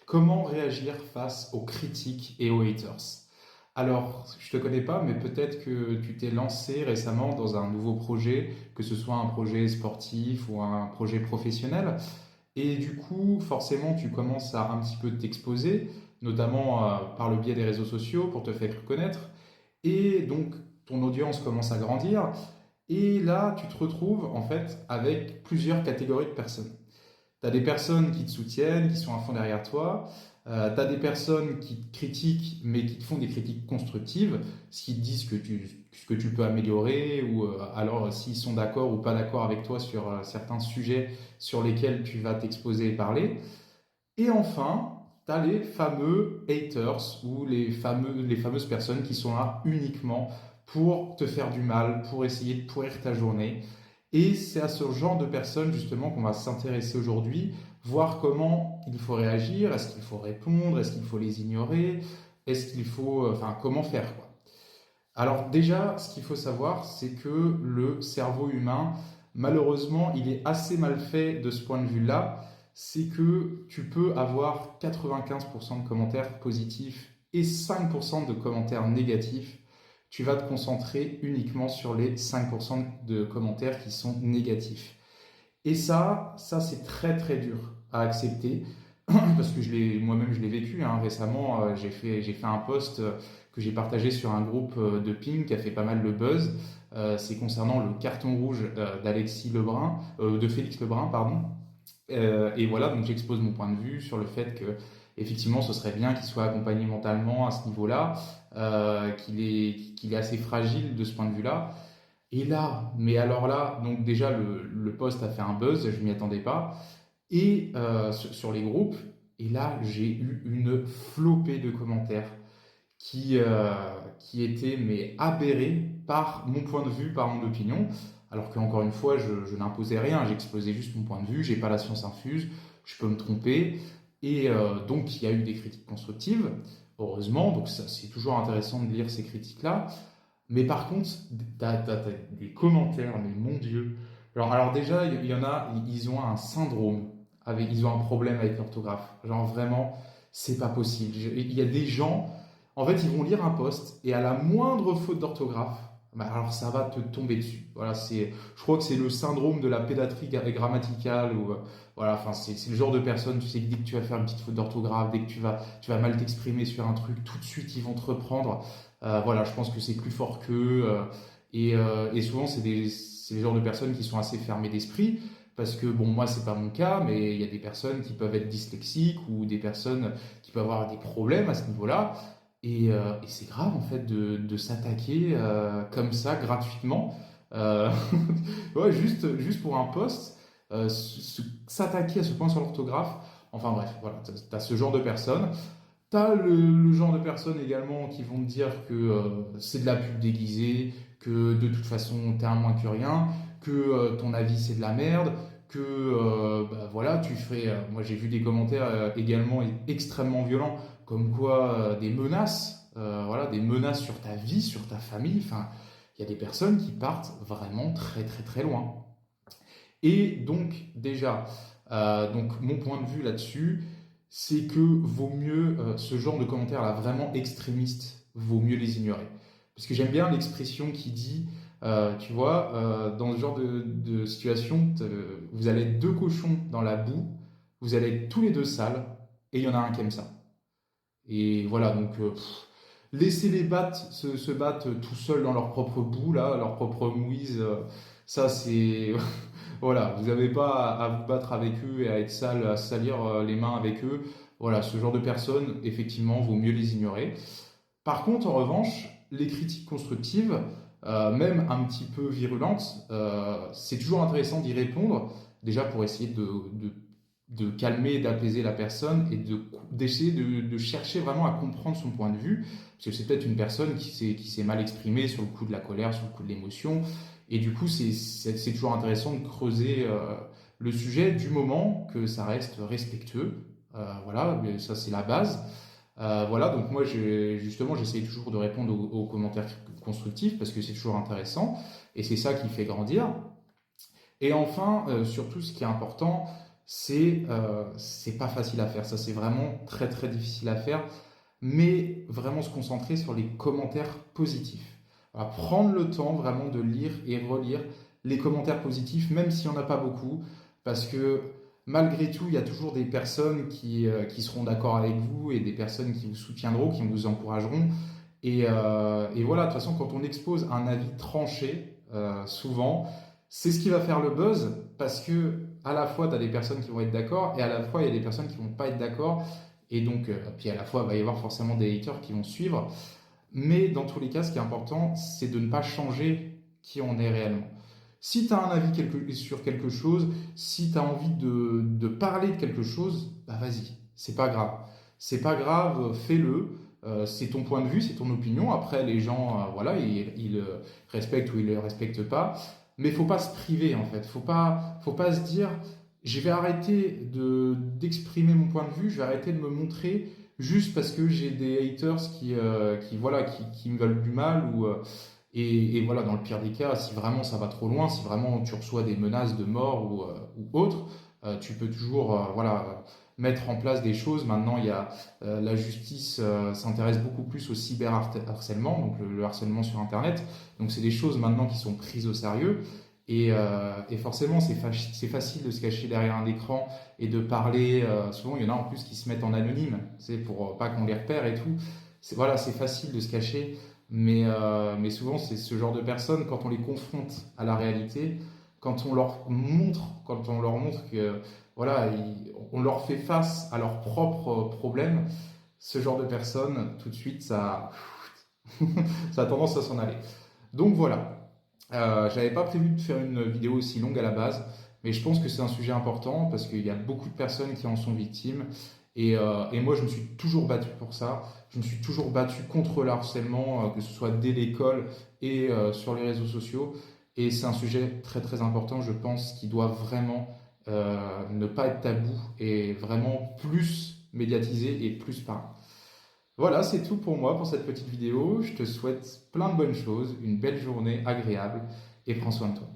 Comment réagir face aux critiques et aux haters? Alors, je te connais pas, mais peut-être que tu t'es lancé récemment dans un nouveau projet, que ce soit un projet sportif ou un projet professionnel. Et du coup, forcément, tu commences à un petit peu t'exposer, notamment par le biais des réseaux sociaux pour te faire connaître. Et donc, ton audience commence à grandir. Et là, tu te retrouves en fait avec plusieurs catégories de personnes. Tu as des personnes qui te soutiennent, qui sont à fond derrière toi. Tu as des personnes qui te critiquent, mais qui te font des critiques constructives, ce qui te disent que tu peux améliorer, ou alors s'ils sont d'accord ou pas d'accord avec toi sur certains sujets sur lesquels tu vas t'exposer et parler. Et enfin, tu as les fameux haters, ou les fameuses personnes qui sont là uniquement pour te faire du mal, pour essayer de pourrir ta journée. Et c'est à ce genre de personnes justement qu'on va s'intéresser aujourd'hui, voir comment il faut réagir, est-ce qu'il faut répondre, est-ce qu'il faut les ignorer, est-ce qu'il faut, enfin, comment faire quoi. Alors déjà, ce qu'il faut savoir, c'est que le cerveau humain, malheureusement, il est assez mal fait de ce point de vue-là. C'est que tu peux avoir 95% de commentaires positifs et 5% de commentaires négatifs. Tu vas te concentrer uniquement sur les 5% de commentaires qui sont négatifs. Et ça c'est très très dur à accepter parce que moi-même je l'ai vécu hein. Récemment. J'ai fait un post que j'ai partagé sur un groupe de ping qui a fait pas mal de buzz. C'est concernant le carton rouge d'Alexis Lebrun, de Félix Lebrun, pardon. Et voilà, donc j'expose mon point de vue sur le fait que effectivement ce serait bien qu'il soit accompagné mentalement à ce niveau-là, qu'il est assez fragile de ce point de vue-là. Et là, mais alors là, donc déjà le post a fait un buzz, je m'y attendais pas, et sur les groupes, et là j'ai eu une flopée de commentaires qui, euh, qui étaient mais aberrés par mon point de vue, par mon opinion, alors qu'encore une fois, je n'imposais rien, j'exposais juste mon point de vue, j'ai pas la science infuse, je peux me tromper, et donc il y a eu des critiques constructives, heureusement, donc ça, c'est toujours intéressant de lire ces critiques-là. Mais par contre, t'as des commentaires, mais mon Dieu. Alors déjà, il y en a, ils ont un syndrome, ils ont un problème avec l'orthographe. Genre vraiment, c'est pas possible. Il y a des gens, en fait, ils vont lire un post et à la moindre faute d'orthographe, bah, alors ça va te tomber dessus. Voilà, je crois que c'est le syndrome de la pédatrie grammaticale ou voilà, enfin c'est le genre de personne, tu sais que dès que tu vas faire une petite faute d'orthographe, dès que tu vas mal t'exprimer sur un truc, tout de suite ils vont te reprendre. Voilà, je pense que c'est plus fort qu'eux. Et souvent, c'est les genres de personnes qui sont assez fermées d'esprit. Parce que, bon, moi, c'est pas mon cas, mais il y a des personnes qui peuvent être dyslexiques ou des personnes qui peuvent avoir des problèmes à ce niveau-là. Et c'est grave, en fait, de s'attaquer comme ça, gratuitement. Euh, ouais, juste pour un post, s'attaquer à ce point sur l'orthographe. Enfin bref, voilà, t'as ce genre de personnes. T'as le genre de personnes également qui vont te dire que c'est de la pub déguisée, que de toute façon t'es un moins que rien, que ton avis c'est de la merde, que bah, voilà, moi j'ai vu des commentaires également extrêmement violents, comme quoi des menaces, voilà, des menaces sur ta vie, sur ta famille. Enfin, il y a des personnes qui partent vraiment très très très loin. Et donc déjà, donc mon point de vue là-dessus, c'est que vaut mieux ce genre de commentaires là vraiment extrémistes, vaut mieux les ignorer. Parce que j'aime bien l'expression qui dit, tu vois, dans ce genre de situation, vous allez être deux cochons dans la boue, vous allez être tous les deux sales, et il y en a un qui aime ça. Et voilà, donc laisser les battre se battre tout seuls dans leur propre boue, là, leur propre mouise, ça c'est. Voilà, vous n'avez pas à vous battre avec eux et à être sale, à se salir les mains avec eux. Voilà, ce genre de personnes, effectivement, vaut mieux les ignorer. Par contre, en revanche, les critiques constructives, même un petit peu virulentes, c'est toujours intéressant d'y répondre, déjà pour essayer de calmer et d'apaiser la personne et d'essayer de chercher vraiment à comprendre son point de vue, parce que c'est peut-être une personne qui s'est mal exprimée sur le coup de la colère, sur le coup de l'émotion, et du coup c'est toujours intéressant de creuser le sujet du moment que ça reste respectueux. Voilà, mais ça c'est la base. Voilà, donc moi justement j'essaye toujours de répondre aux commentaires constructifs parce que c'est toujours intéressant et c'est ça qui fait grandir. Et enfin, surtout ce qui est important, c'est pas facile à faire. Ça, c'est vraiment très très difficile à faire. Mais vraiment se concentrer sur les commentaires positifs. Voilà, prendre le temps vraiment de lire et relire les commentaires positifs, même s'il n'y en a pas beaucoup, parce que malgré tout, il y a toujours des personnes qui seront d'accord avec vous et des personnes qui vous soutiendront, qui vous encourageront. Et voilà, de toute façon, quand on expose un avis tranché, souvent, c'est ce qui va faire le buzz, parce que à la fois, tu as des personnes qui vont être d'accord, et à la fois, il y a des personnes qui vont pas être d'accord. Et donc, puis à la fois, il va y avoir forcément des haters qui vont suivre. Mais dans tous les cas, ce qui est important, c'est de ne pas changer qui on est réellement. Si tu as un avis sur quelque chose, si tu as envie de parler de quelque chose, bah vas-y, c'est pas grave. C'est pas grave, fais-le. C'est ton point de vue, c'est ton opinion. Après, les gens, voilà, ils respectent ou ils ne respectent pas. Mais faut pas se priver, en fait. Faut pas se dire, je vais arrêter d'exprimer mon point de vue, je vais arrêter de me montrer juste parce que j'ai des haters voilà, qui me veulent du mal et voilà, dans le pire des cas, si vraiment ça va trop loin, si vraiment tu reçois des menaces de mort ou autre, tu peux toujours voilà, mettre en place des choses. Maintenant, la justice s'intéresse beaucoup plus au cyberharcèlement, donc le harcèlement sur Internet. Donc c'est des choses maintenant qui sont prises au sérieux. Et forcément, c'est facile de se cacher derrière un écran et de parler. Souvent, il y en a en plus qui se mettent en anonyme, c'est pour pas qu'on les repère et tout. Voilà, c'est facile de se cacher, mais souvent, c'est ce genre de personnes, quand on les confronte à la réalité, quand on leur montre que voilà, on leur fait face à leurs propres problèmes, ce genre de personnes, tout de suite, ça a tendance à s'en aller. Donc voilà. J'avais pas prévu de faire une vidéo aussi longue à la base, mais je pense que c'est un sujet important parce qu'il y a beaucoup de personnes qui en sont victimes. Et moi, je me suis toujours battu pour ça. Je me suis toujours battu contre le harcèlement, que ce soit dès l'école et sur les réseaux sociaux. Et c'est un sujet très très important, je pense, qui doit vraiment ne pas être tabou et vraiment plus médiatisé et plus parlé. Voilà, c'est tout pour moi pour cette petite vidéo. Je te souhaite plein de bonnes choses, une belle journée agréable et prends soin de toi.